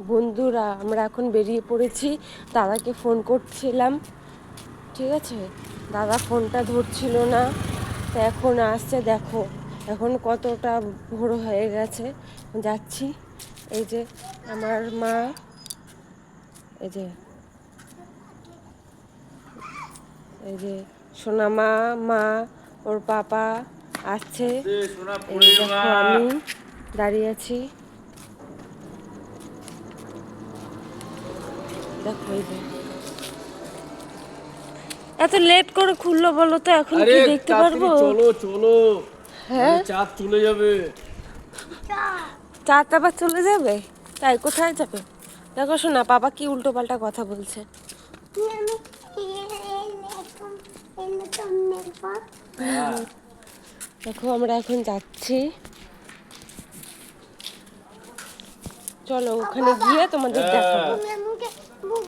বন্ধুরা আমরা এখন বেরিয়ে পড়েছি। দাদাকে ফোন করছিলাম, ঠিক আছে, দাদা ফোনটা ধরছিল না। তো এখন আসছে, দেখো এখন কতটা ভোর হয়ে গেছে। যাচ্ছি, এই যে আমার মা, এই যে এই যে সোনামা, মা, ওর পাপা আসছে। এই দেখো আমি দাঁড়িয়ে আছি, দেখো এই যে এত লেট করে খুললো বলো তো, এখন কি দেখতে পারবো? চলো চলো, হ্যাঁ, চাঁদ চলে যাবে। চারটা আবার চলে যাবে? তাই কোথায় যাবে? দেখো শোনা, বাবা কি উল্টো পাল্টা কথা বলছে। দেখো আমরা এখন যাচ্ছি, চলো ওখানে গিয়ে তোমাদের দেখাবো।